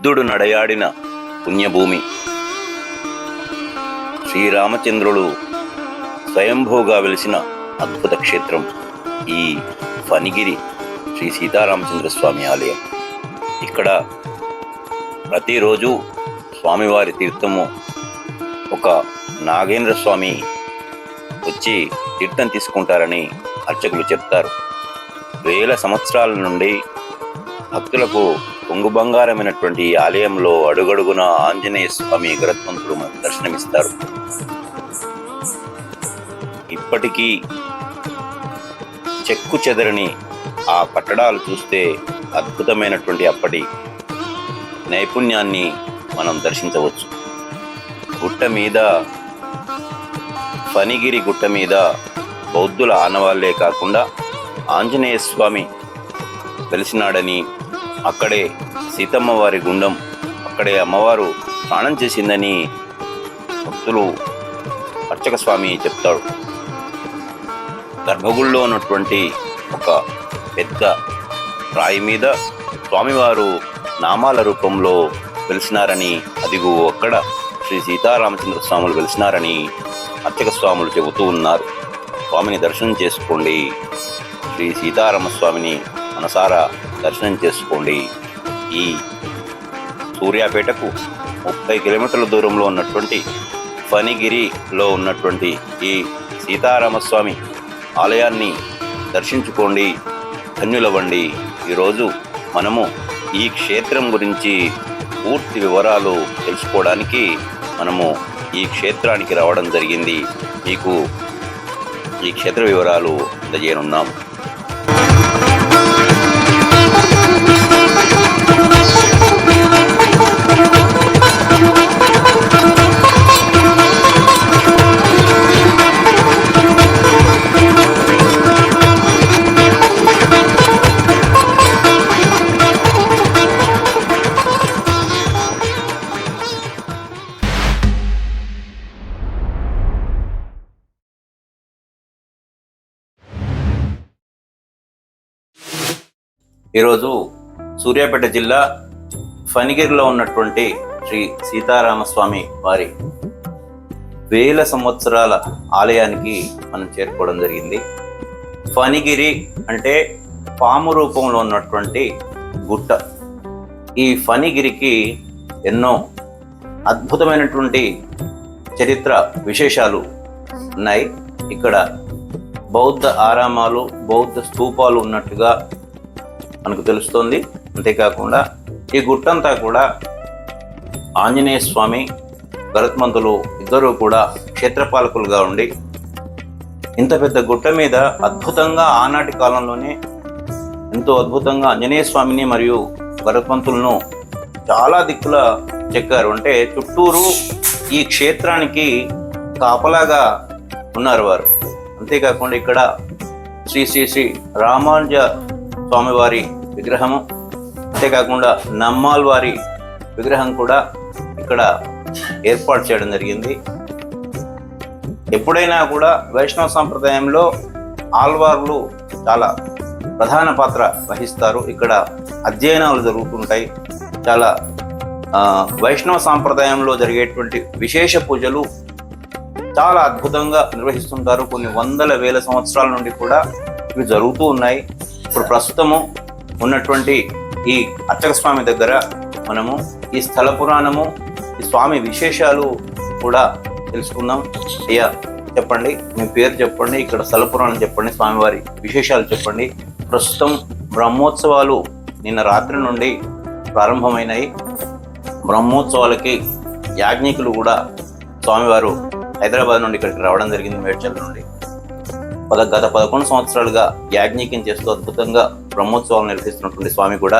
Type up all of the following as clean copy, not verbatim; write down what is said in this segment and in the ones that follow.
బుద్ధుడు నడయాడిన పుణ్యభూమి. శ్రీరామచంద్రుడు స్వయంభూగా వెలిసిన అద్భుత క్షేత్రం ఈ ఫణిగిరి శ్రీ సీతారామచంద్ర స్వామి ఆలయం. ఇక్కడ ప్రతిరోజు స్వామివారి తీర్థము ఒక నాగేంద్ర స్వామి వచ్చి తీర్థం తీసుకుంటారని అర్చకులు చెప్తారు. వేల సంవత్సరాల నుండి భక్తులకు కొంగు బంగారమైనటువంటి ఈ ఆలయంలో అడుగడుగున ఆంజనేయ స్వామి గరుత్మంతుడు మనకు దర్శనమిస్తారు. ఇప్పటికీ చెక్కు చెదరని ఆ కట్టడాలు చూస్తే అద్భుతమైనటువంటి అప్పటి నైపుణ్యాన్ని మనం దర్శించవచ్చు. గుట్ట మీద, ఫణిగిరి గుట్ట మీద బౌద్ధుల ఆనవాళ్లే కాకుండా ఆంజనేయ స్వామి వెలిసినాడని, అక్కడే సీతమ్మ వారి గుండం, అక్కడే అమ్మవారు స్నానం చేసిందని భక్తులు అర్చక స్వామి చెప్తాడు. గర్భగుడిలో ఉన్నటువంటి ఒక పెద్ద రాయి మీద స్వామివారు నామాల రూపంలో వెలిసినారని, అదిగో అక్కడ శ్రీ సీతారామచంద్ర స్వాములు వెలిసినారని అర్చక స్వాములు చెబుతూ ఉన్నారు. స్వామిని దర్శనం చేసుకోండి, శ్రీ సీతారామస్వామిని మనసారా దర్శనం చేసుకోండి. ఈ సూర్యాపేటకు 30 కిలోమీటర్ల దూరంలో ఉన్నటువంటి ఫణిగిరిలో ఉన్నటువంటి ఈ సీతారామస్వామి ఆలయాన్ని దర్శించుకోండి, ధన్యులవ్వండి. ఈరోజు మనము ఈ క్షేత్రం గురించి పూర్తి వివరాలు తెలుసుకోవడానికి మనము ఈ క్షేత్రానికి రావడం జరిగింది. మీకు ఈ క్షేత్ర వివరాలు అందజేయనున్నాం. ఈరోజు సూర్యాపేట జిల్లా ఫణిగిరిలో ఉన్నటువంటి శ్రీ సీతారామస్వామి వారి వేల సంవత్సరాల ఆలయానికి మనం చేరుకోవడం జరిగింది. ఫణిగిరి అంటే పాము రూపంలో ఉన్నటువంటి గుట్ట. ఈ ఫణిగిరికి ఎన్నో అద్భుతమైనటువంటి చరిత్ర విశేషాలు ఉన్నాయి. ఇక్కడ బౌద్ధ ఆరామాలు, బౌద్ధ స్తూపాలు ఉన్నట్టుగా మనకు తెలుస్తోంది. అంతేకాకుండా ఈ గుట్టంతా కూడా ఆంజనేయ స్వామి, గరుత్మంతులు ఇద్దరూ కూడా క్షేత్రపాలకులుగా ఉండి ఇంత పెద్ద గుట్ట మీద అద్భుతంగా ఆనాటి కాలంలోనే ఎంతో అద్భుతంగా ఆంజనేయ స్వామిని మరియు గరుత్మంతులను చాలా దిక్కుల చెక్కారు. అంటే చుట్టూరు ఈ క్షేత్రానికి కాపలాగా ఉన్నారు వారు. అంతేకాకుండా ఇక్కడ శ్రీ శ్రీ శ్రీ రామానుజ స్వామివారి విగ్రహము, అంతేకాకుండా నమ్మాల్ వారి విగ్రహం కూడా ఇక్కడ ఏర్పాటు చేయడం జరిగింది. ఎప్పుడైనా కూడా వైష్ణవ సంప్రదాయంలో ఆల్వార్లు చాలా ప్రధాన పాత్ర వహిస్తారు. ఇక్కడ అధ్యయనాలు జరుగుతుంటాయి. చాలా వైష్ణవ సాంప్రదాయంలో జరిగేటువంటి విశేష పూజలు చాలా అద్భుతంగా నిర్వహిస్తుంటారు. కొన్ని వందల వేల సంవత్సరాల నుండి కూడా ఇవి జరుగుతూ ఉన్నాయి. ఇప్పుడు ప్రస్తుతము ఉన్నటువంటి ఈ అర్చక స్వామి దగ్గర మనము ఈ స్థల పురాణము, ఈ స్వామి విశేషాలు కూడా తెలుసుకుందాం. అయ్యా చెప్పండి, మీ పేరు చెప్పండి, ఇక్కడ స్థల పురాణం చెప్పండి, స్వామివారి విశేషాలు చెప్పండి. ప్రస్తుతం బ్రహ్మోత్సవాలు నిన్న రాత్రి నుండి ప్రారంభమైనాయి. బ్రహ్మోత్సవాలకి యాజ్ఞికులు కూడా స్వామివారు హైదరాబాద్ నుండి ఇక్కడికి రావడం జరిగింది, మేడ్చల్ నుండి. గత 11 సంవత్సరాలుగా యాజ్ఞికం చేస్తూ అద్భుతంగా బ్రహ్మోత్సవాలు నిర్వహిస్తున్నటువంటి స్వామి కూడా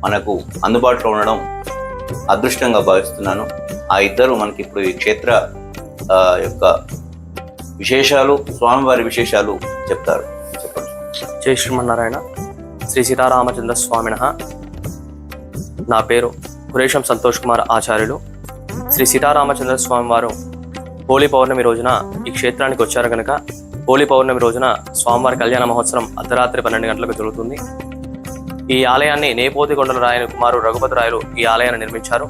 మనకు అందుబాటులో ఉండడం అదృష్టంగా భావిస్తున్నాను. ఆ ఇద్దరు మనకి ఇప్పుడు ఈ క్షేత్ర యొక్క విశేషాలు, స్వామివారి విశేషాలు చెప్తారు. చెప్పండి. జై శ్రీమన్నారాయణ. శ్రీ సీతారామచంద్ర స్వామినః. నా పేరు గురేశం సంతోష్ కుమార్ ఆచార్యులు. శ్రీ సీతారామచంద్ర స్వామి వారు హోలీ పౌర్ణమి రోజున ఈ క్షేత్రానికి వచ్చారు కనుక హోలీ పౌర్ణమి రోజున స్వామివారి కళ్యాణ మహోత్సవం అర్ధరాత్రి 12 గంటలకు జరుగుతుంది. ఈ ఆలయాన్ని నేపోతికొండల రాయని కుమారు రఘుపతి రాయలు ఈ ఆలయాన్ని నిర్మించారు.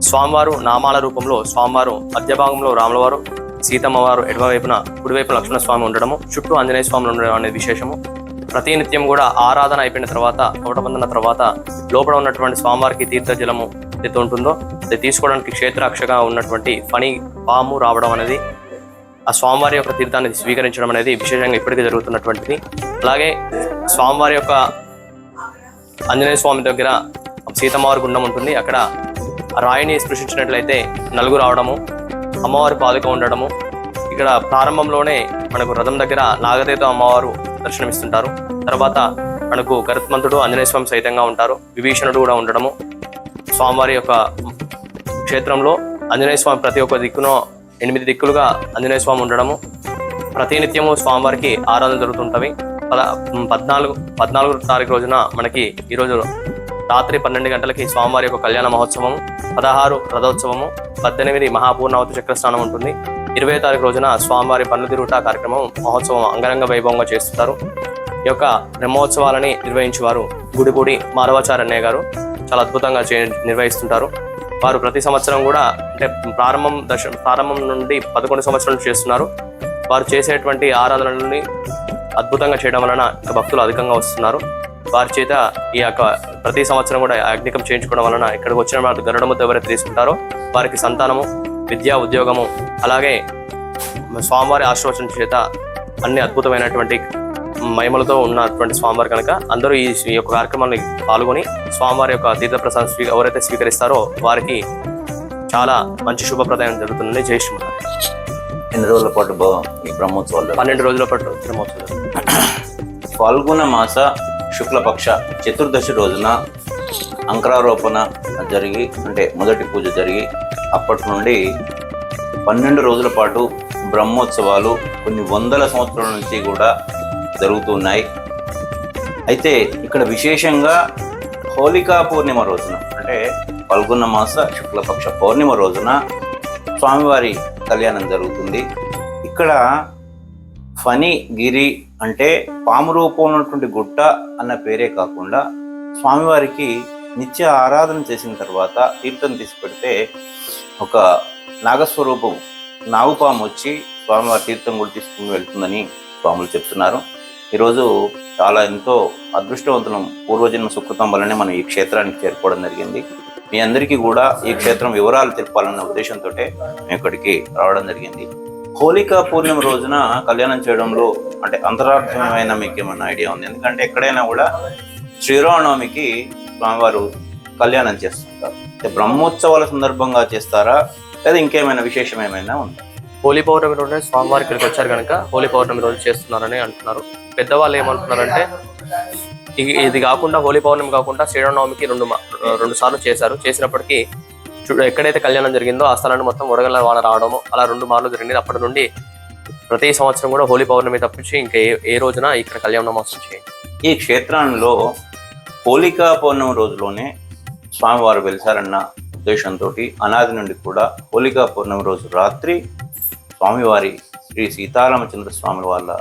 స్వామివారు నామాల రూపంలో స్వామివారు మధ్య భాగంలో రాములవారు, సీతమ్మవారు ఎడమవైపున, కుడివైపు లక్ష్మణస్వామి ఉండడము, చుట్టూ ఆంజనేయ స్వాములు ఉండడం అనేది విశేషము. ప్రతినిత్యం కూడా ఆరాధన అయిపోయిన తర్వాత, కవటబంధన తర్వాత లోపల ఉన్నటువంటి స్వామివారికి తీర్థ జలము ఏదైతే ఉంటుందో అది తీసుకోవడానికి క్షేత్రాక్షగా ఉన్నటువంటి ఫణి పాము రావడం అనేది, ఆ స్వామివారి యొక్క తీర్థాన్ని స్వీకరించడం అనేది విశేషంగా ఇప్పటికీ జరుగుతున్నటువంటిది. అలాగే స్వామివారి యొక్క ఆంజనేయ స్వామి దగ్గర సీతమ్మవారి గుండం ఉంటుంది. అక్కడ రాయిని స్పృశించినట్లయితే నలుగు రావడము, అమ్మవారి పాదుక ఉండడము. ఇక్కడ ప్రారంభంలోనే మనకు రథం దగ్గర నాగదేవత అమ్మవారు దర్శనమిస్తుంటారు. తర్వాత మనకు గరుత్మంతుడు ఆంజనేయ స్వామి సైతంగా ఉంటారు, విభీషణుడు కూడా ఉండడము. స్వామివారి యొక్క క్షేత్రంలో ఆంజనేయ స్వామి ప్రతి ఒక్క దిక్కునో 8 దిక్కులుగా ఆంజనేయ స్వామి ఉండడము. ప్రతినిత్యము స్వామివారికి ఆరాధన జరుగుతుంటవి. 14వ తారీఖు రోజున మనకి ఈరోజు రాత్రి 12 గంటలకి స్వామివారి యొక్క కళ్యాణ మహోత్సవము, 16 రథోత్సవము, 18 మహాపూర్ణావతి చక్రస్నానం ఉంటుంది. 20వ తారీఖు రోజున స్వామివారి పన్ను తిరుగుట కార్యక్రమం మహోత్సవం అంగరంగ వైభవంగా చేస్తుంటారు. ఈ యొక్క బ్రహ్మోత్సవాలని నిర్వహించేవారు గుడిపూడి మాధవాచార్య అన్నయ్య గారు చాలా అద్భుతంగా నిర్వహిస్తుంటారు. వారు ప్రతి సంవత్సరం కూడా అంటే ప్రారంభం నుండి 11 సంవత్సరాలు చేస్తున్నారు. వారు చేసేటువంటి ఆరాధనలని అద్భుతంగా చేయడం వలన భక్తులు అధికంగా వస్తున్నారు. వారి చేత ఈ యొక్క ప్రతి సంవత్సరం కూడా యాజ్ఞికం చేయించుకోవడం వలన ఇక్కడికి వచ్చిన వాళ్ళు గరుడ ముద్ద ఎవరైతే తీసుకుంటారో వారికి సంతానము, విద్యా, ఉద్యోగము, అలాగే స్వామివారి ఆశీర్వచనం చేత అన్ని అద్భుతమైనటువంటి మహిమలతో ఉన్నటువంటి స్వామివారు కనుక అందరూ ఈ యొక్క కార్యక్రమాన్ని పాల్గొని స్వామివారి యొక్క తీర్థప్రసాదం ఎవరైతే స్వీకరిస్తారో వారికి చాలా మంచి శుభప్రదాయం జరుగుతుందని జై శ్రీమన్నారాయణ. ఎన్ని రోజుల పాటు ఈ బ్రహ్మోత్సవాలు? 12 రోజుల పాటు బ్రహ్మోత్సవాలు. ఫాల్గుణ మాస శుక్లపక్ష చతుర్దశి రోజున అంకురారోపణ జరిగి, అంటే మొదటి పూజ జరిగి అప్పటి నుండి 12 రోజుల పాటు బ్రహ్మోత్సవాలు కొన్ని వందల సంవత్సరాల నుంచి కూడా జరుగుతున్నాయి. అయితే ఇక్కడ విశేషంగా హోలికా పూర్ణిమ రోజున, అంటే ఫల్గుణ మాస శుక్లపక్ష పౌర్ణిమ రోజున స్వామివారి కళ్యాణం జరుగుతుంది. ఇక్కడ ఫణి గిరి అంటే పాము రూపం ఉన్నటువంటి గుట్ట అన్న పేరే కాకుండా స్వామివారికి నిత్య ఆరాధన చేసిన తర్వాత తీర్థం తీసి పెడితే ఒక నాగస్వరూపం నాగుపాము వచ్చి స్వామివారి తీర్థం కూడా తీసుకుని వెళ్తుందని స్వాములు చెప్తున్నారు. ఈరోజు చాలా ఎంతో అదృష్టవంతులం, పూర్వజన్మ సుకృతం వల్లనే మనం ఈ క్షేత్రానికి చేరుకోవడం జరిగింది. మీ అందరికీ కూడా ఈ క్షేత్రం వివరాలు తెలపాలన్న ఉద్దేశంతో మేము ఇక్కడికి రావడం జరిగింది. హోలికా పూర్ణిమ రోజున కళ్యాణం చేయడంలో అంటే అంతరార్థమైన మీకు ఏమన్నా ఐడియా ఉంది? ఎందుకంటే ఎక్కడైనా కూడా శ్రీరామనవమికి స్వామివారు కళ్యాణం చేస్తుంటారు. బ్రహ్మోత్సవాల సందర్భంగా చేస్తారా లేదా ఇంకేమైనా విశేషం ఏమైనా ఉందా? హోలీ పౌర్ణమి రోజునే స్వామివారి ఇక్కడికి వచ్చారు కనుక హోలీ పౌర్ణమి రోజు చేస్తున్నారని అంటున్నారు. పెద్దవాళ్ళు ఏమంటున్నారంటే ఇది కాకుండా హోలీ పౌర్ణమి కాకుండా శ్రీరామనవమికి రెండు సార్లు చేశారు. చేసినప్పటికీ ఎక్కడైతే కళ్యాణం జరిగిందో ఆ స్థలాన్ని మొత్తం వడగళ్ళ వాన రావడము అలా 2 మార్లు జరిగింది. అప్పటి నుండి ప్రతి సంవత్సరం కూడా హోలీ పౌర్ణమి తప్పించి ఇంకా ఏ రోజున ఇక్కడ కళ్యాణ మహోత్సవం చేయండి. ఈ క్షేత్రంలో హోలికా పౌర్ణమి రోజులోనే స్వామివారు వెలిసారన్న ఉద్దేశంతో అనాది నుండి కూడా హోలికా పౌర్ణమి రోజు రాత్రి స్వామివారి శ్రీ సీతారామచంద్ర స్వామి వాళ్ళ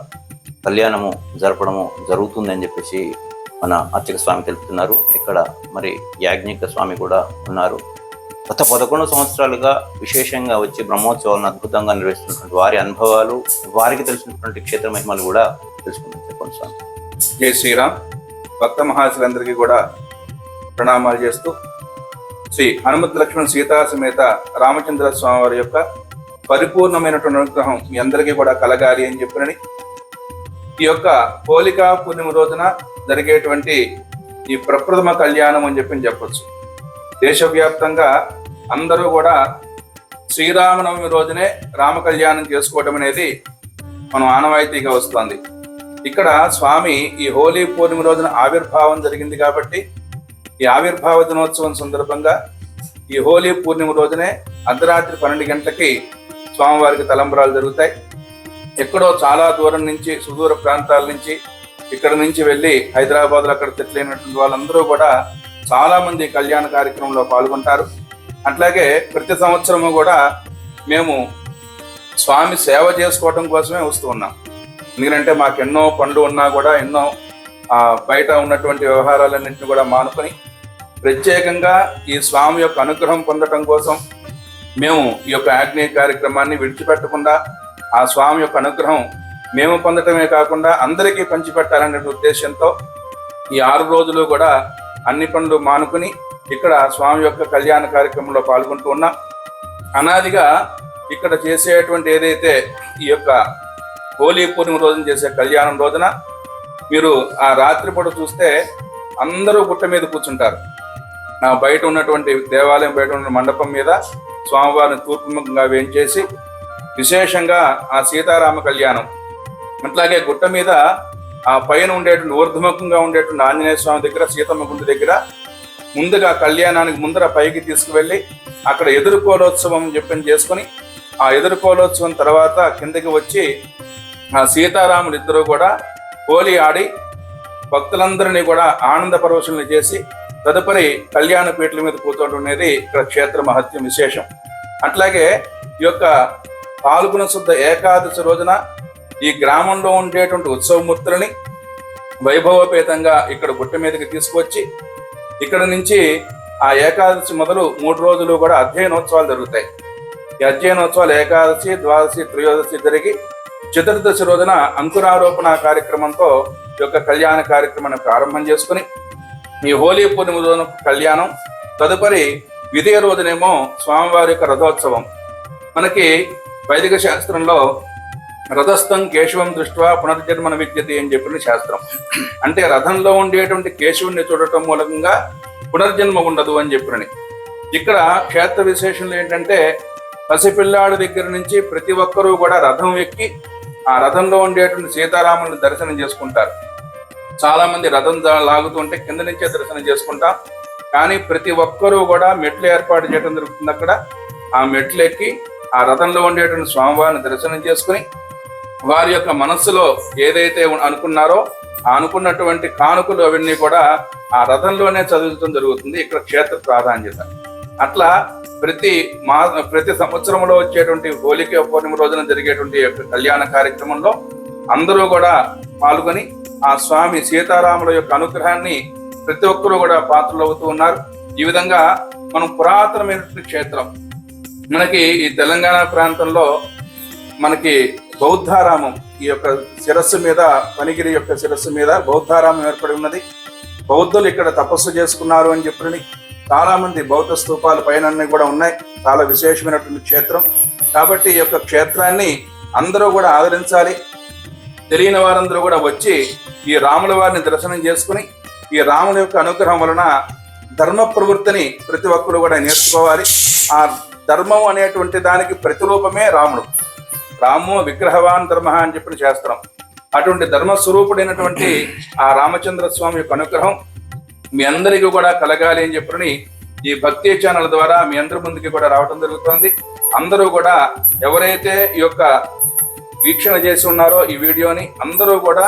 కళ్యాణము జరపడము జరుగుతుందని చెప్పేసి మన అర్చక స్వామి తెలుపుతున్నారు. ఇక్కడ మరి యాజ్ఞిక స్వామి కూడా ఉన్నారు. గత 11 సంవత్సరాలుగా విశేషంగా వచ్చి బ్రహ్మోత్సవాలను అద్భుతంగా నిర్వహిస్తున్నటువంటి వారి అనుభవాలు, వారికి తెలిసినటువంటి క్షేత్ర మహిమలు కూడా తెలుసుకుందాం. చెప్పండి స్వామి. జై శ్రీరామ్. భక్త మహాశులందరికీ కూడా ప్రణామాలు చేస్తూ శ్రీ హనుమత్ లక్ష్మణ సీతా సమేత రామచంద్ర స్వామి వారి యొక్క పరిపూర్ణమైనటువంటి అనుగ్రహం మీ అందరికీ కూడా కలగాలి అని చెప్పినని ఈ యొక్క హోలికా పూర్ణిమ రోజున జరిగేటువంటి ఈ ప్రప్రథమ కళ్యాణం అని చెప్పొచ్చు. దేశవ్యాప్తంగా అందరూ కూడా శ్రీరామనవమి రోజునే రామ కళ్యాణం చేసుకోవడం అనేది మనం ఆనవాయితీగా వస్తుంది. ఇక్కడ స్వామి ఈ హోలీ పూర్ణిమ రోజున ఆవిర్భావం జరిగింది కాబట్టి ఈ ఆవిర్భావ దినోత్సవం సందర్భంగా ఈ హోలీ పూర్ణిమ రోజునే అర్ధరాత్రి 12 గంటలకి స్వామివారికి తలంబరాలు జరుగుతాయి. ఎక్కడో చాలా దూరం నుంచి, సుదూర ప్రాంతాల నుంచి, ఇక్కడ నుంచి వెళ్ళి హైదరాబాద్లో అక్కడ సెటిల్ వాళ్ళందరూ కూడా చాలా మంది కళ్యాణ కార్యక్రమంలో పాల్గొంటారు. అట్లాగే ప్రతి సంవత్సరము కూడా మేము స్వామి సేవ చేసుకోవడం కోసమే వస్తూ ఉన్నాం. ఎందుకంటే మాకు ఎన్నో పనులు ఉన్నా కూడా, ఎన్నో బయట ఉన్నటువంటి వ్యవహారాలన్నింటినీ కూడా మానుకొని ప్రత్యేకంగా ఈ స్వామి యొక్క అనుగ్రహం పొందటం కోసం మేము ఈ యొక్క ఆగ్నేయ కార్యక్రమాన్ని విడిచిపెట్టకుండా ఆ స్వామి యొక్క అనుగ్రహం మేము పొందటమే కాకుండా అందరికీ పంచిపెట్టాలనే ఉద్దేశంతో ఈ 6 రోజులు కూడా అన్ని పనులు మానుకుని ఇక్కడ స్వామి యొక్క కళ్యాణ కార్యక్రమంలో పాల్గొంటూ ఉన్నాం. అనాదిగా ఇక్కడ చేసేటువంటి ఏదైతే ఈ యొక్క హోలీ పూర్ణిమ రోజున చేసే కళ్యాణం రోజున మీరు ఆ రాత్రిపూట చూస్తే అందరూ గుట్ట మీద కూర్చుంటారు. బయట ఉన్నటువంటి దేవాలయం బయట ఉన్న మండపం మీద స్వామివారిని తూర్పుముఖంగా వేయించేసి విశేషంగా ఆ సీతారామ కళ్యాణం, అట్లాగే గుట్ట మీద ఆ పైన ఉండేటువంటి ఊర్ధముఖంగా ఉండేటువంటి ఆంజనేయ స్వామి దగ్గర, సీతమ్మ గుండు దగ్గర ముందుగా కళ్యాణానికి ముందర పైకి తీసుకువెళ్ళి అక్కడ ఎదుర్కోలోత్సవం చేసుకొని ఆ ఎదుర్కోలోత్సవం తర్వాత కిందకి వచ్చి ఆ సీతారాములు ఇద్దరు కూడా హోలీ ఆడి భక్తులందరినీ కూడా ఆనంద పరవశుల్ని చేసి తదుపరి కళ్యాణ పీటల మీద కూర్చోవడం ఇక్కడ క్షేత్ర మహత్యం విశేషం. అట్లాగే ఈ యొక్క పాల్గొన శుద్ధ ఏకాదశి రోజున ఈ గ్రామంలో ఉండేటువంటి ఉత్సవమూర్తులని వైభవపేతంగా ఇక్కడ గుట్ట మీదకి తీసుకొచ్చి ఇక్కడ నుంచి ఆ ఏకాదశి మొదలు 3 రోజులు కూడా అధ్యయనోత్సవాలు జరుగుతాయి. ఈ అధ్యయనోత్సవాలు ఏకాదశి, ద్వాదశి, త్రయోదశి జరిగి చతుర్దశి రోజున అంకురారోపణ కార్యక్రమంతో ఈ యొక్క కళ్యాణ కార్యక్రమాన్ని ప్రారంభం చేసుకుని ఈ హోలీ పూర్ణిమ రోజున కళ్యాణం, తదుపరి విధియ రోజునేమో స్వామివారి యొక్క రథోత్సవం. మనకి వైదిక శాస్త్రంలో రథస్థం కేశవం దృష్ట్యా పునర్జన్మన విద్యతే అని చెప్పిన శాస్త్రం. అంటే రథంలో ఉండేటువంటి కేశవుని చూడటం మూలంగా పునర్జన్మ ఉండదు అని చెప్పినని. ఇక్కడ క్షేత్ర విశేషంలో ఏంటంటే పసిపిల్లాడి దగ్గర నుంచి ప్రతి ఒక్కరూ కూడా రథం ఎక్కి ఆ రథంలో ఉండేటువంటి సీతారాములను దర్శనం చేసుకుంటారు. చాలా మంది రథం లాగుతుంటే కింద నుంచే దర్శనం చేసుకుంటాం. కానీ ప్రతి ఒక్కరూ కూడా మెట్లు ఏర్పాటు చేయడం జరుగుతుంది. అక్కడ ఆ మెట్లు ఎక్కి ఆ రథంలో ఉండేటువంటి స్వామివారిని దర్శనం చేసుకుని వారి యొక్క మనస్సులో ఏదైతే అనుకున్నారో ఆ అనుకున్నటువంటి కానుకలు అవన్నీ కూడా ఆ రథంలోనే చదువుతూ జరుగుతుంది. ఇక్కడ క్షేత్ర ప్రాధాన్యత. అట్లా ప్రతి సంవత్సరంలో వచ్చేటువంటి హోలిక పూర్ణిమ రోజున జరిగేటువంటి కళ్యాణ కార్యక్రమంలో అందరూ కూడా పాల్గొని ఆ స్వామి సీతారాముల యొక్క అనుగ్రహాన్ని ప్రతి ఒక్కరూ కూడా పాత్రలు అవుతూ ఉన్నారు. ఈ విధంగా మనం పురాతనమైనటువంటి క్షేత్రం మనకి ఈ తెలంగాణ ప్రాంతంలో మనకి బౌద్ధారామం ఈ యొక్క శిరస్సు మీద, పనిగిరి యొక్క శిరస్సు మీద బౌద్ధారామం ఏర్పడి ఉన్నది. బౌద్ధులు ఇక్కడ తపస్సు చేసుకున్నారు అని చెప్పి చాలా మంది బౌద్ధ స్తూపాలు పైన కూడా ఉన్నాయి. చాలా విశేషమైనటువంటి క్షేత్రం కాబట్టి ఈ యొక్క క్షేత్రాన్ని అందరూ కూడా ఆదరించాలి. తెలియని వారందరూ కూడా వచ్చి ఈ రాముల వారిని దర్శనం చేసుకుని ఈ రాముల యొక్క అనుగ్రహం వలన ధర్మ ప్రవృత్తిని ప్రతి ఒక్కరు కూడా నేర్చుకోవాలి. ఆ ధర్మం అనేటువంటి దానికి ప్రతిరూపమే రాముడు. రామో విగ్రహవాన్ ధర్మ అని చెప్పిన శాస్త్రం. అటువంటి ధర్మస్వరూపుడైనటువంటి ఆ రామచంద్ర స్వామి యొక్క అనుగ్రహం మీ అందరికీ కూడా కలగాలి అని చెప్పని ఈ భక్తి ఛానల్ ద్వారా మీ అందరి ముందుకి కూడా రావడం జరుగుతుంది. అందరూ కూడా ఎవరైతే ఈ యొక్క వీక్షణ చేసి ఉన్నారో ఈ వీడియోని అందరూ కూడా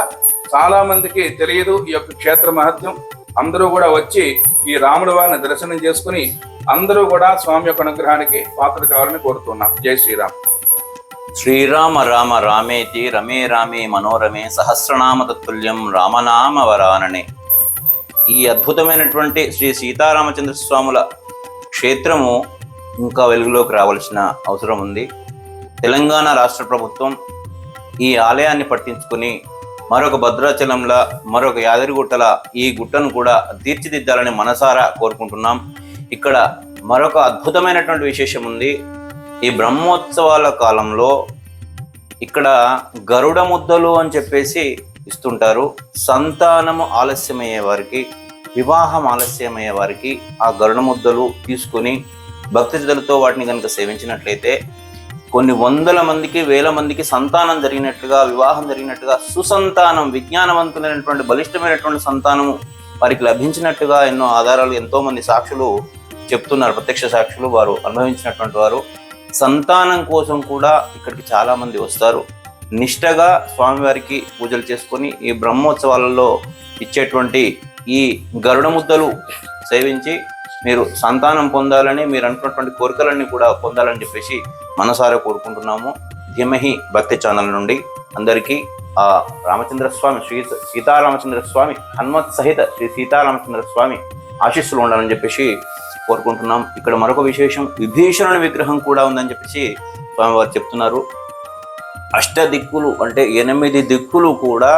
చాలా మందికి తెలియదు ఈ యొక్క క్షేత్ర మహత్యం. అందరూ కూడా వచ్చి ఈ రాముల వారిని దర్శనం చేసుకుని అందరూ కూడా స్వామి యొక్క అనుగ్రహానికి పాత్ర కావాలని కోరుతున్నాం. జై శ్రీరామ్. శ్రీరామ రామ రామేతి రమే రామే మనోరమే సహస్రనామ తత్తుల్యం రామనామ వరాననే. ఈ అద్భుతమైనటువంటి శ్రీ సీతారామచంద్ర స్వాముల క్షేత్రము ఇంకా వెలుగులోకి రావాల్సిన అవసరం ఉంది. తెలంగాణ రాష్ట్ర ప్రభుత్వం ఈ ఆలయాన్ని పట్టించుకుని మరొక భద్రాచలంలా, మరొక యాదగిరిగుట్టల ఈ గుట్టను కూడా తీర్చిదిద్దాలని మనసారా కోరుకుంటున్నాం. ఇక్కడ మరొక అద్భుతమైనటువంటి విశేషం ఉంది. ఈ బ్రహ్మోత్సవాల కాలంలో ఇక్కడ గరుడ ముద్దలు అని చెప్పేసి ఇస్తుంటారు. సంతానము ఆలస్యమయ్యే వారికి, వివాహం ఆలస్యమయ్యే వారికి ఆ గరుడ ముద్దలు తీసుకుని భక్తి శ్రద్ధలతో వాటిని కనుక సేవించినట్లయితే కొన్ని వందల మందికి, వేల మందికి సంతానం జరిగినట్లుగా, వివాహం జరిగినట్టుగా, సుసంతానం, విజ్ఞానవంతులైనటువంటి బలిష్టమైనటువంటి సంతానము వారికి లభించినట్టుగా ఎన్నో ఆధారాలు, ఎంతో మంది సాక్షులు చెప్తున్నారు. ప్రత్యక్ష సాక్షులు, వారు అనుభవించినటువంటి వారు. సంతానం కోసం కూడా ఇక్కడికి చాలా మంది వస్తారు. నిష్టగా స్వామివారికి పూజలు చేసుకొని ఈ బ్రహ్మోత్సవాలలో ఇచ్చేటువంటి ఈ గరుడ ముద్దలు సేవించి మీరు సంతానం పొందాలని, మీరు అనుకున్నటువంటి కోరికలన్నీ కూడా పొందాలని చెప్పేసి మనసారా కోరుకుంటున్నాము. ధీమహి భక్తి ఛానల్ నుండి అందరికీ ఆ రామచంద్ర స్వామి సీతారామచంద్ర స్వామి హనుమత్ సహిత శ్రీ సీతారామచంద్ర స్వామి ఆశీస్సులు ఉండాలని చెప్పేసి కోరుకుంటున్నాం. ఇక్కడ మరొక విశేషం, విభీషణుని విగ్రహం కూడా ఉందని చెప్పేసి స్వామివారు చెప్తున్నారు. అష్టదిక్కులు అంటే 8 దిక్కులు కూడా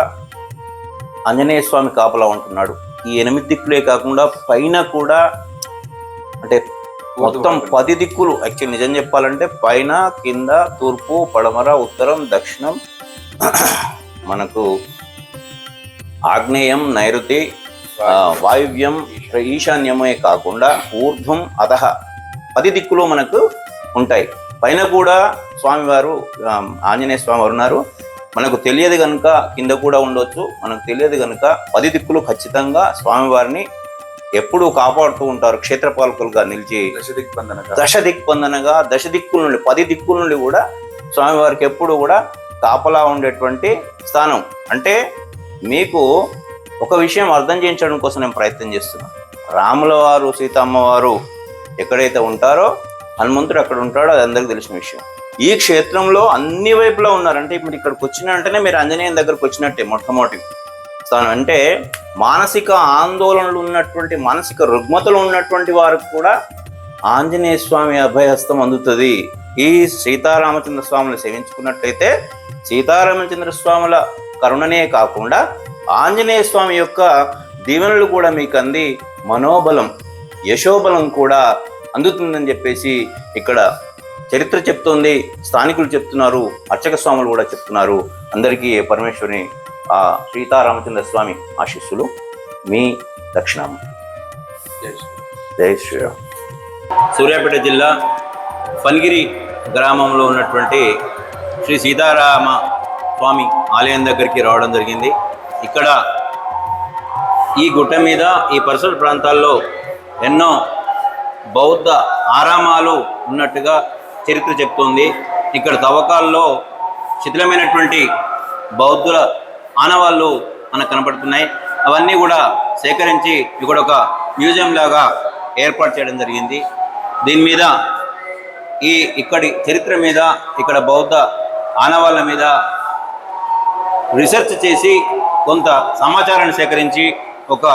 ఆంజనేయ స్వామి కాపలా ఉంటున్నాడు. ఈ 8 దిక్కులే కాకుండా పైన కూడా అంటే మొత్తం 10 దిక్కులు, యాక్చువల్ నిజం చెప్పాలంటే పైన, కింద, తూర్పు, పడమర, ఉత్తరం, దక్షిణం, మనకు ఆగ్నేయం, నైరుతి, వాయువ్యం, ఈశాన్యమే కాకుండా ఊర్ధ్వం అధః 10 దిక్కులు మనకు ఉంటాయి. పైన కూడా స్వామివారు ఆంజనేయ స్వామి ఉన్నారు. మనకు తెలియదు కనుక కింద కూడా ఉండొచ్చు. మనకు తెలియదు కనుక 10 దిక్కులు ఖచ్చితంగా స్వామివారిని ఎప్పుడూ కాపాడుతూ ఉంటారు. క్షేత్రపాలకులుగా నిలిచి దశ దిక్కుల నుండి 10 దిక్కుల నుండి కూడా స్వామివారికి ఎప్పుడు కూడా కాపలా ఉండేటువంటి స్థానం. అంటే మీకు ఒక విషయం అర్థం చేయించడం కోసం నేను ప్రయత్నం చేస్తున్నాను. రాముల వారు సీతమ్మ వారు ఎక్కడైతే ఉంటారో హనుమంతుడు అక్కడ ఉంటాడో అది అందరికీ తెలిసిన విషయం. ఈ క్షేత్రంలో అన్ని వైపులా ఉన్నారంటే ఇప్పుడు ఇక్కడికి వచ్చినంటేనే మీరు ఆంజనేయం దగ్గరకు వచ్చినట్టే మొట్టమొదటి స్థానం. అంటే మానసిక ఆందోళనలు ఉన్నటువంటి, మానసిక రుగ్మతలు ఉన్నటువంటి వారికి కూడా ఆంజనేయ స్వామి అభయహస్తం అందుతుంది. ఈ సీతారామచంద్ర స్వామిని సేవించుకున్నట్లయితే సీతారామచంద్ర స్వాముల కరుణనే కాకుండా ఆంజనేయ స్వామి యొక్క దీవెనలు కూడా మీకు అంది మనోబలం, యశోబలం కూడా అందుతుందని చెప్పేసి ఇక్కడ చరిత్ర చెప్తోంది, స్థానికులు చెప్తున్నారు, అర్చక స్వాములు కూడా చెప్తున్నారు. అందరికీ పరమేశ్వరుని ఆ సీతారామచంద్ర స్వామి ఆశీస్సులు. మీ దక్షిణామ. జై శ్రీరామ్. సూర్యాపేట జిల్లా పన్గిరి గ్రామంలో ఉన్నటువంటి శ్రీ సీతారామ స్వామి ఆలయం దగ్గరికి రావడం జరిగింది. ఇక్కడ ఈ గుట్ట మీద ఈ పరిసర ప్రాంతాల్లో ఎన్నో బౌద్ధ ఆరామాలు ఉన్నట్టుగా చరిత్ర చెప్తోంది. ఇక్కడ తవ్వకాల్లో శిథిలమైనటువంటి బౌద్ధుల ఆనవాళ్ళు మనకు కనపడుతున్నాయి. అవన్నీ కూడా సేకరించి ఇక్కడ ఒక మ్యూజియం లాగా ఏర్పాటు చేయడం జరిగింది. దీని మీద ఇక్కడి చరిత్ర మీద, ఇక్కడ బౌద్ధ ఆనవాళ్ళ మీద రీసెర్చ్ చేసి కొంత సమాచారాన్ని సేకరించి ఒక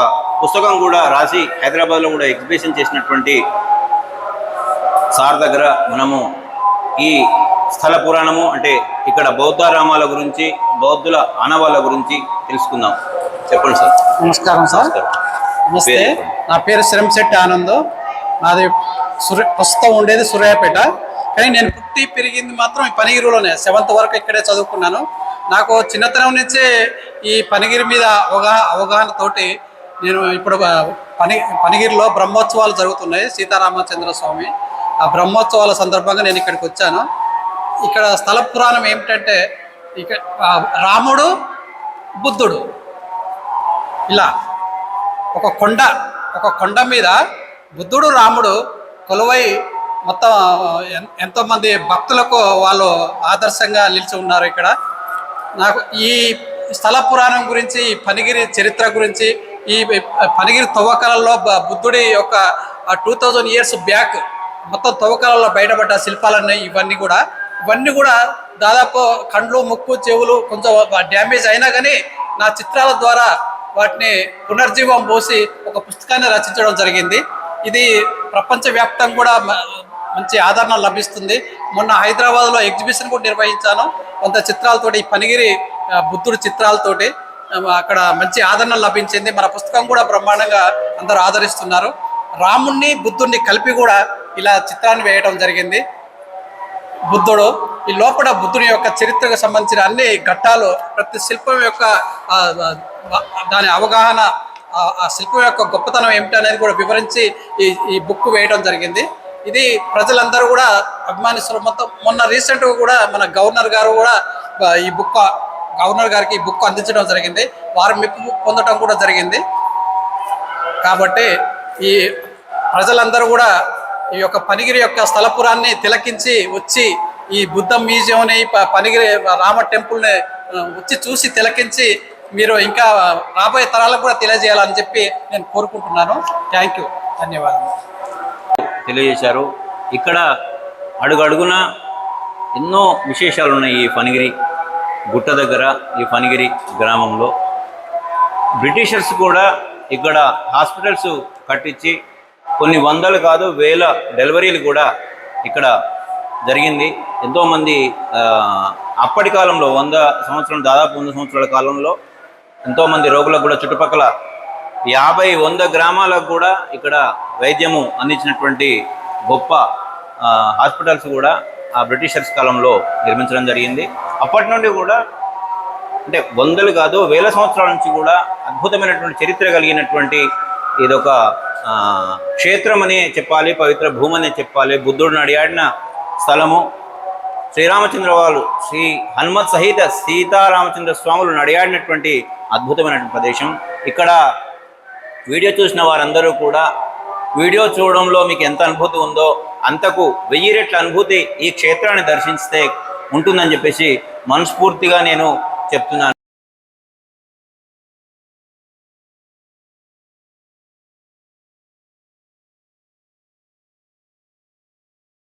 పుస్తకం కూడా రాసి హైదరాబాద్లో కూడా ఎగ్జిబిషన్ చేసినటువంటి సార్ దగ్గర మనము ఈ స్థల పురాణము అంటే ఇక్కడ బౌద్ధారామాల గురించి, బౌద్ధుల ఆనవాళ్ళ గురించి తెలుసుకుందాం. చెప్పండి సార్. నమస్కారం సార్. నమస్తే. నా పేరు శ్రీరంశెట్టి ఆనంద్. నాది ప్రస్తుతం ఉండేది సూర్యాపేట, కానీ నేను పుట్టి పెరిగింది మాత్రం ఈ పనిగిరిలోనే. 7th వరకు ఇక్కడే చదువుకున్నాను. నాకు చిన్నతనం నుంచే ఈ పనిగిరి మీద అవగాహనతోటి నేను ఇప్పుడు పనిగిరిలో బ్రహ్మోత్సవాలు జరుగుతున్నాయి. సీతారామచంద్ర స్వామి ఆ బ్రహ్మోత్సవాల సందర్భంగా నేను ఇక్కడికి వచ్చాను. ఇక్కడ స్థల పురాణం ఏమిటంటే, ఇక్కడ రాముడు, బుద్ధుడు ఇలా ఒక కొండ మీద బుద్ధుడు, రాముడు కొలువై మొత్తం ఎంతోమంది భక్తులకు వాళ్ళు ఆదర్శంగా నిలిచి ఉన్నారు. ఇక్కడ నాకు ఈ స్థల పురాణం గురించి, ఈ పనిగిరి చరిత్ర గురించి, ఈ పనిగిరి తవ్వకాలలో బుద్ధుడి యొక్క 2000 years బ్యాక్ మొత్తం తవ్వకాలలో బయటపడ్డ శిల్పాలన్నీ ఇవన్నీ కూడా దాదాపు కండ్లు, ముక్కు, చెవులు కొంచెం డ్యామేజ్ అయినా కానీ నా చిత్రాల ద్వారా వాటిని పునర్జీవం పోసి ఒక పుస్తకాన్ని రచించడం జరిగింది. ఇది ప్రపంచవ్యాప్తంగా కూడా మంచి ఆదరణ లభిస్తుంది. మొన్న హైదరాబాద్లో ఎగ్జిబిషన్ కూడా నిర్వహించాను. కొంత చిత్రాలతోటి, ఈ పనిగిరి బుద్ధుడి చిత్రాలతోటి అక్కడ మంచి ఆదరణ లభించింది. మన పుస్తకం కూడా బ్రహ్మాండంగా అందరూ ఆదరిస్తున్నారు. రాముణ్ణి, బుద్ధుడిని కలిపి కూడా ఇలా చిత్రాన్ని వేయడం జరిగింది. బుద్ధుడు ఈ లోపల బుద్ధుని యొక్క చరిత్రకు సంబంధించిన అన్ని ఘట్టాలు, ప్రతి శిల్పం యొక్క దాని అవగాహన, ఆ శిల్పం యొక్క గొప్పతనం ఏమిటనేది కూడా వివరించి ఈ బుక్ వేయడం జరిగింది. ఇది ప్రజలందరూ కూడా అభిమానిస్తారు. మొన్న రీసెంట్గా కూడా మన గవర్నర్ గారికి ఈ బుక్ అందించడం జరిగింది. వారు మెప్పు పొందడం కూడా జరిగింది. కాబట్టి ఈ ప్రజలందరూ కూడా ఈ యొక్క పనిగిరి యొక్క స్థలపురాన్ని తిలకించి వచ్చి ఈ బుద్ధ మ్యూజియంని, పనిగిరి రామ టెంపుల్ని వచ్చి చూసి తిలకించి మీరు ఇంకా రాబోయే తరాలకు కూడా తెలియజేయాలని చెప్పి నేను కోరుకుంటున్నాను. థ్యాంక్ యూ, ధన్యవాదాలు. తెలియజేశారు. ఇక్కడ అడుగడుగున ఎన్నో విశేషాలు ఉన్నాయి. ఈ పనిగిరి గుట్ట దగ్గర ఈ ఫణిగిరి గ్రామంలో బ్రిటిషర్స్ కూడా ఇక్కడ హాస్పిటల్స్ కట్టించి కొన్ని వందలు కాదు వేల డెలివరీలు కూడా ఇక్కడ జరిగింది. ఎంతోమంది అప్పటి కాలంలో 100 సంవత్సరాలు దాదాపు 100 సంవత్సరాల కాలంలో ఎంతోమంది రోగులకు కూడా చుట్టుపక్కల 50-100 గ్రామాలకు కూడా ఇక్కడ వైద్యము అందించినటువంటి గొప్ప హాస్పిటల్స్ కూడా ఆ బ్రిటిషర్స్ కాలంలో నిర్మించడం జరిగింది. అప్పటి నుండి కూడా అంటే వందలు కాదు వేల సంవత్సరాల నుంచి కూడా అద్భుతమైనటువంటి చరిత్ర కలిగినటువంటి ఇదొక క్షేత్రం అనే చెప్పాలి, పవిత్ర భూమి అనే చెప్పాలి. బుద్ధుడు నడియాడిన స్థలము, శ్రీరామచంద్ర వాళ్ళు శ్రీ హనుమత్ సహిత సీతారామచంద్ర స్వాములు నడియాడినటువంటి అద్భుతమైనటువంటి ప్రదేశం. ఇక్కడ వీడియో చూసిన వారందరూ కూడా వీడియో చూడడంలో మీకు ఎంత అనుభూతి ఉందో అంతకు 1000 రెట్ల అనుభూతి ఈ క్షేత్రాన్ని దర్శిస్తే ఉంటుందని చెప్పేసి మనస్ఫూర్తిగా నేను చెప్తున్నాను.